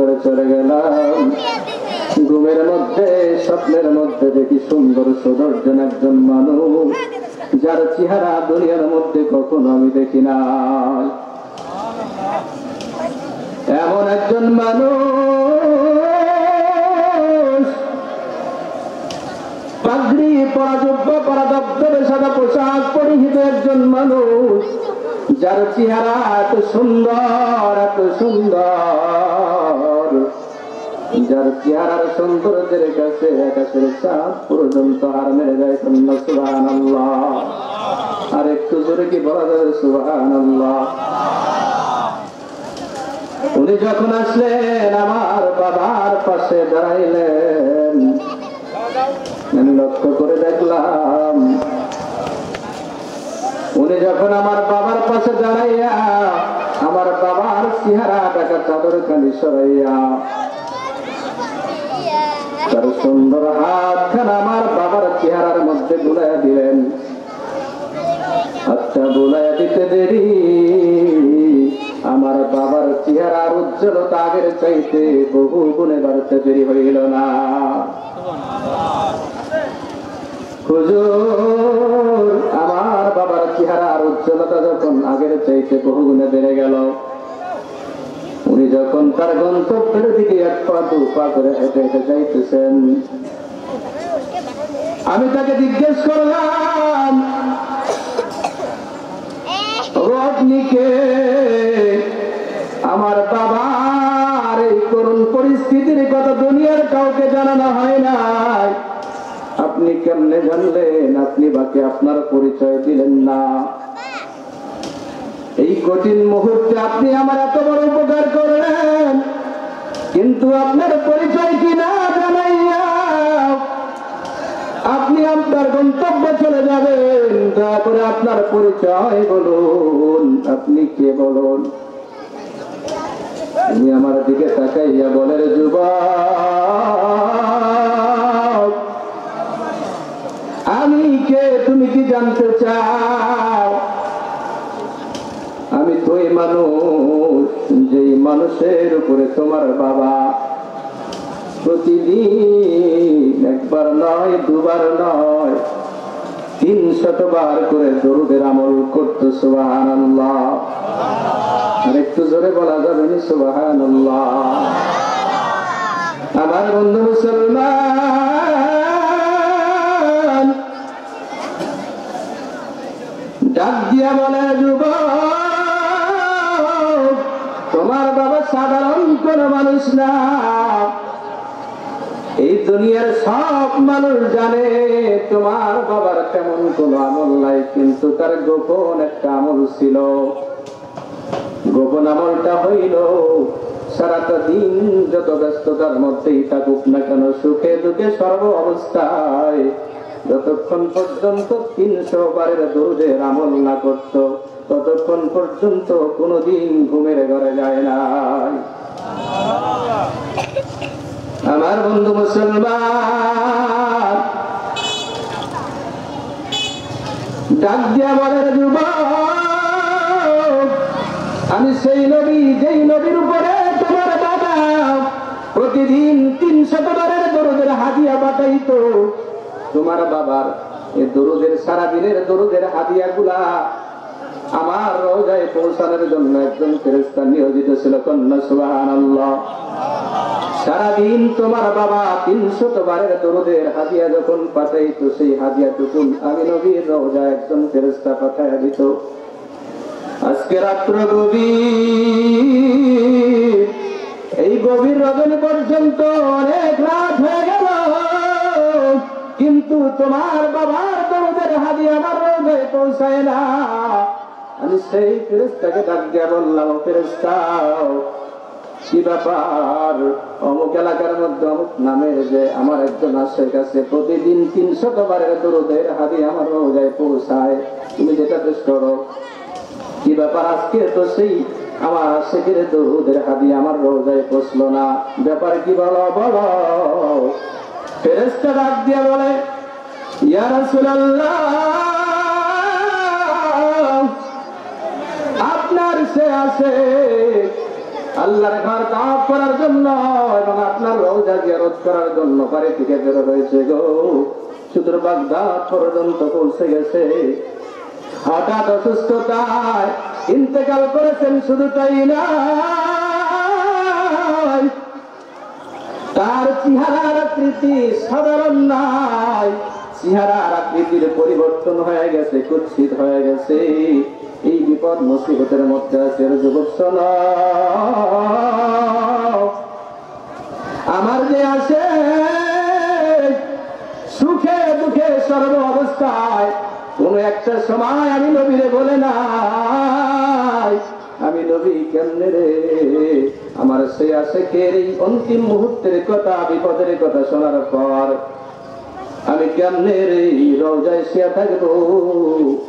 করে চলে গেলাম। ঘুমের মধ্যে স্বপ্নের মধ্যে দেখি সুন্দর সুদর্শন একজন মানুষ, যার চেহারা দুনিয়ার মধ্যে কখনো আমি দেখি না। এমন একজন মানুষ, পাগড়ি পরা, জুব্বা পরা, দপ্তরে সাদা পোশাক পরিহিত একজন মানুষ, যার চেহারা এত সুন্দর, এত সুন্দর, যার চেহারার সৌন্দর্যের কাছে আকাশের চাঁদ পর্যন্ত হার মেরে যায়। সুবহানাল্লাহ। আর একটু জোরে কি বলা যাবে সুবহানাল্লাহ? উনি যখন আসলেন আমার বাবার পাশে দাঁড়াইলেন, আমি লক্ষ্য করে দেখলাম উনি যখন আমার বাবার পাশে দাঁড়াইয়া আমার বাবার চেহারা টাকা চাদর খানি সরাইয়া তার সুন্দর হাতখানা আমার বাবার চেহারার মধ্যে বুলাইয়া দিলেন। আচ্ছা, বুলাইয়া দিতে দেরি আমার বাবার চেহারার উজ্জ্বলতা আগের চাইতে বহু গুণে বাড়তে দেরি হইল না। হুজুর, আমার বাবার চেহারার উজ্জ্বলতা যখন আগের চাইতে বহু গুণে বেড়ে গেল, উনি যখন তার গন্তব্যের দিকে এক পা দু পা করে হেঁটে হেঁটে যাইতেছেন, আমি তাকে জিজ্ঞেস করলাম, আপনি কে? আমার বাবার এই করুণ পরিস্থিতির কথা দুনিয়ার কাউকে জানানো হয় নাই, আপনি কেমনে জানলেন? আপনি বাকি আপনার পরিচয় দিলেন না। এই কঠিন মুহূর্তে আপনি আমার এত বড় উপকার করলেন, কিন্তু আপনার পরিচয় কি না জানাইয়া আপনি আপনার গন্তব্য চলে যাবেন। দয়া করে আপনার পরিচয় বলুন, আপনি কে বলুন। তুমি আমার দিকে তাকাইয়া বলে, যুবক, আমি কে তুমি কি জানতে চাও? আমি তো এই মানুষ, যেই মানুষের উপরে তোমার বাবা প্রতিদিন একবার নয়, দুবার নয়, 300 বার করে দরুদের আমল করতো। সুবহানাল্লাহ। আর একটু জোরে বলা যাবে না সুবহানাল্লাহ? আমার বন্ধু মুসলমান ডাক দিয়া বলে, যুবক, তোমার বাবা সাধারণ কোন মানুষ না। এই দুনিয়ার সব মানুষ জানে তোমার বাবার তেমন কোন আমল নাই, কিন্তু তার গোপন একটা আমল ছিল। গোপন আমলটা হইল, সারাটা দিন যত ব্যস্ততার মধ্যেই থাকুক না কেন, সুখে দুঃখে সর্ব অবস্থায় যতক্ষণ পর্যন্ত 300 বারের দরুদের আমল না করত, ততক্ষণ পর্যন্ত কোনদিন ঘুমের ঘরে যায় নাই। আমার বন্ধু মুসলমান ডাক দিয়া বলে, যুবক, আমি সেই নবী, যেই নবীর উপরে তোমার বাবা প্রতিদিন 300 বারের দরুদের হাদিয়া পাঠাইতো। তোমার বাবার এই দরুদের, সারাদিনের দরুদের হাদিয়া গুলা আমার রওজায় পৌঁছানোর জন্য একজন ফেরেশতা নিয়োজিত ছিল। কন্যা সুবহানাল্লাহ। সারাদিন তোমার বাবা 300 বারের দরুদের হাদিয়া যখন পাঠাইতো, সেই হাদিয়াটুকু আমি নবীর রওজায় একজন ফেরেশতা পাঠাইয়া দিত। আজকে রাত্র গভীর, এই গভীর রজনী পর্যন্ত অনেক রাত হয়ে গেল, কিন্তু তোমার বাবার দরুদের হাদিয়া আমার রওজায় পৌঁছায় না। আমি সেই ফেরেশতাকে ডাক দিয়া বললাম, ফেরেশতা, কি ব্যাপার? অমুক এলাকার মধ্যে অমুক নামের যে আমার একজন আশেখ কাছে প্রতিদিন 300 বারের দরুদের হাদিয়া আমার রওজায় পৌঁছায়, তুমি যেটা পেশ করো। কি ব্যাপার? আজকে তো সেই আমার আশেখের দরুদের হাদিয়া আমার রওজায় পৌঁছলো না, ব্যাপার কি বলো? বলো। ফেরেশতা ডাক দিয়া বলে, ইয়া রাসূলুল্লাহ, আপনার সে আছে আল্লাহর ঘর তাওয়াফ করার জন্য এবং আপনার রওজা জিয়ারত করার জন্য বাড়ি থেকে বের হয়েছে গো, সুদূর বাগদাদ পর্যন্ত পৌঁছে গেছে। হঠাৎ অসুস্থতায় ইন্তেকাল করেছেন। শুধু তাই না, তার চেহারার আকৃতি সাধারণ নাই, চেহারার আকৃতির পরিবর্তন হয়ে গেছে, কুৎসিত হয়ে গেছে। এই বিপদ মুসিবতের মধ্যে আছে যুবক শোনো, আমার যে আছে সুখে দুঃখে সর্ব অবস্থায় কোন একটা সময় আমি নবীরে বলে নাই আমি নবী কেমনে রে, আমার সে আশেকের এই অন্তিম মুহূর্তের কথা, বিপদের কথা শোনার পর আমি কেমনে রে রওজায় শুয়ে থাকবো।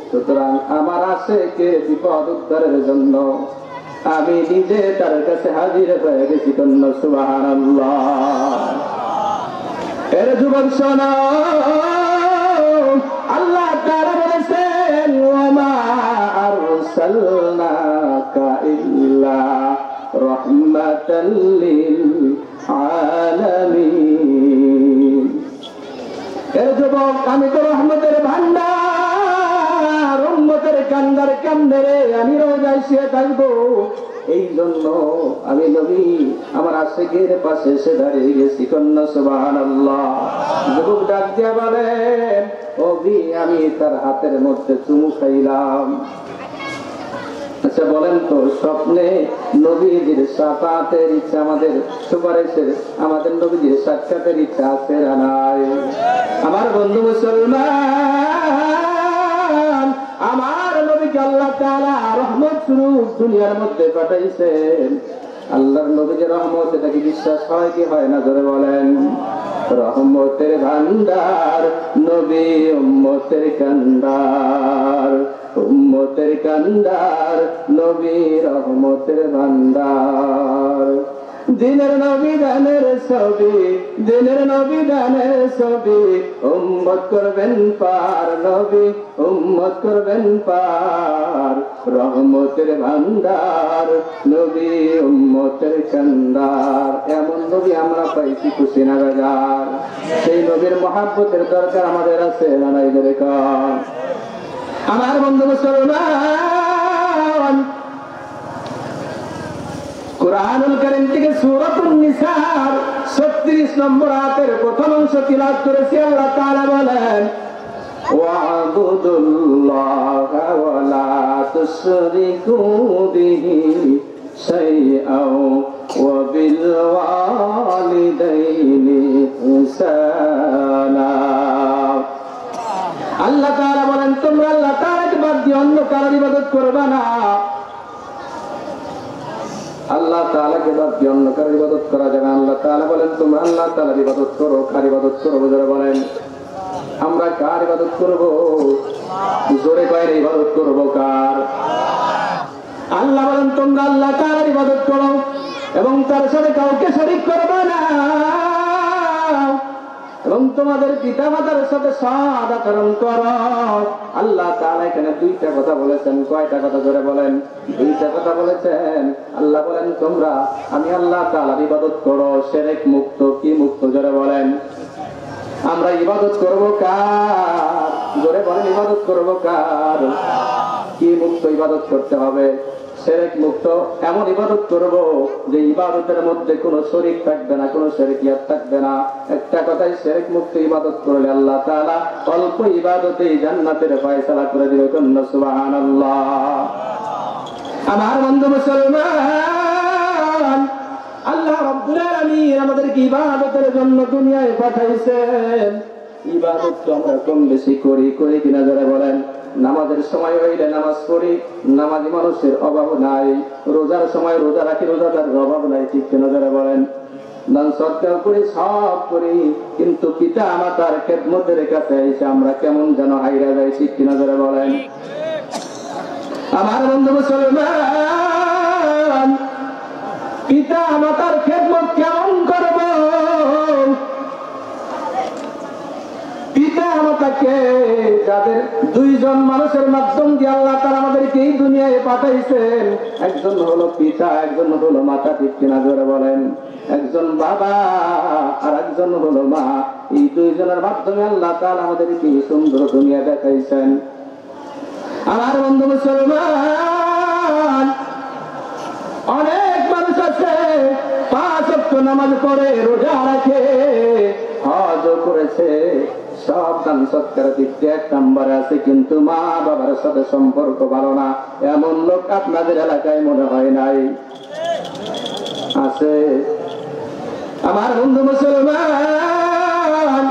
সুতরাং আমার আশেকে বিপদ উদ্ধারের জন্য আমি নিজে তার কাছে হাজির হয়ে গেছি। কন্যা সুবহানাল্লাহ। এর যুবক শোনো, আল্লাহ তাআলা বলেছেন ওয়ামা আরসালনাকা ইল্লা রাহমাতাল লিল আলামিন। এর যুবক, আমি তো রহমতের ভান্ডার, উম্মতের কান্দার কেমনে রে আমি রোজায় শুয়ে থাকবো। এই জন্য আমি নবী আমার আশিকের পাশে এসে দাঁড়িয়ে গেছি। কন্যা সুবহানাল্লাহ। যুবক ডাক দিয়া বলেন, ওবি আমি তার হাতের মধ্যে চুমু খাইলাম। আচ্ছা বলেন তো, স্বপ্নে নবীজির সাফাতের ইচ্ছা, আমাদের সুপারিশের, আমাদের নবীজির সাক্ষাতের ইচ্ছা আছে না নাই? আমার বন্ধু মুসলমান, আমার নবীকে আল্লাহ তাআলা রহমত স্বরূপ দুনিয়ার মধ্যে পাঠাইছেন। আল্লাহর নবীর রহমত, এটা কি বিশ্বাস হয় কি হয় না? জোরে বলেন। রহমতের ভান্ডার নবী, উম্মতের কান্ডার, উম্মতের কান্ডার নবী, রহমতের ভান্ডার। দিনের নবী দানের ছবি, দিনের নবী দানের ছবি, উম্মত করবেন পার নবী, উম্মত করবেন পার। রহমতের ভান্ডার নবী, উম্মতের কান্ডার। এমন নবী আমরা পাইছি কুশিনাগার। সেই নবীর মহাব্বতের দরকার আমাদের আছে না নাই? দেখুন আমার বন্ধু মুসলমান, কুরআনুল কারীম থেকে সূরাতুন নিসার 36 নম্বর আয়াতের প্রথম অংশ তিলাওয়াত করেছি। আল্লাহ তাআলা বলেন, ওয়া'বুদুল্লাহা ওয়া লা তুশরিকু বিহি শাইআন ওয়া বিল ওয়ালিদাইনি ইহসানা। আল্লাহ তাআলা বলেন, তোমরা আল্লাহ তাআলাকে বাদ দিয়ে অন্য কারোর ইবাদত করবে না। আল্লাহ তাআলাকে বাদ দিয়ে অন্য কারোর ইবাদত করা যাবে না। আল্লাহ তাআলা বলেন, তোমরা আল্লাহ তাআলার ইবাদত করো। কার ইবাদত করো? যারা বলেন আমরা কার ইবাদত করব? জোরে কয়ের ইবাদত করব কার? আল্লাহ বলেন, তোমরা আল্লাহ তাআলার ইবাদত করো এবং তার সাথে কাউকে শরীক করবে না, এবং তোমাদের পিতা মাতার সাথে সৎ আচরণ করো। আল্লাহ তাআলা এখানে দুইটা কথা বলেছেন। কয়টা কথা? জোরে বলেন। দুইটা কথা বলেছেন। আল্লাহ বলেন, তোমরা আমি আল্লাহ তাআলার ইবাদত করো শিরক মুক্ত। কি মুক্ত? জোরে বলেন। আমরা ইবাদত করব কার? জোরে বলেন। ইবাদত করব কার? কি মুক্ত ইবাদত করতে হবে? শিরক মুক্ত। এমন ইবাদত করব যে ইবাদতের মধ্যে কোনো শরীক থাকবে না, কোনো শিরকিয়াত থাকবে না। একটা কথাই, শিরক মুক্ত ইবাদত করলে আল্লাহ তাআলা অল্প ইবাদতেই জান্নাতের ফয়সালা করে দিবে। সুবহানাল্লাহ। আমার বন্ধু মুসলমান, আল্লাহ রাব্বুল আলামিন আমাদেরকে ইবাদতের জন্য দুনিয়ায় পাঠাইছেন। ইবাদত তো আমরা কম বেশি করি কিনা? যারা বলেন নামাজের সময় হইলে নামাজ পড়ি, নামাজি মানুষের অভাব নাই। রোজার সময় রোজা রাখি, রোজাদারের অভাব নাই। ঠিক কিনা? যারা বলেন দান সৎকার করি, সব করি, কিন্তু পিতা মাতার খেদমতের কাছে এসে আমরা কেমন যেন হাইরা যাই। ঠিক কিনা? যারা বলেন। আমার বন্ধু মুসলমান, পিতা মাতার খেদমত কেমন করব? পিতা মাতাকে, যাদের দুইজন মানুষের মাধ্যম দিয়ে আল্লাহ তাআলা আমাদেরকে এই দুনিয়ায় পাঠাইছেন, একজন হলো পিতা, একজন হলো মাতা, ঠিক কিনা জোরে বলেন? একজন বাবা আর একজন হলো মা। এই দুইজনের মাধ্যমে আল্লাহ তাআলা আমাদেরকে সুন্দর দুনিয়া দেখাইছেন। আমার বন্ধু মুসলমান, অনেক মানুষ আছে 5 ওয়াক্ত নামাজ পড়ে, রোজা রাখে, হজ করেছে, সব দান সৎকার দিক দিয়ে 1 নম্বরে আছে, কিন্তু মা বাবার সাথে সম্পর্ক ভালো না। এমন লোক আপনাদের এলাকায় মনে হয় নাই? আছে আমার বন্ধু মুসলমান।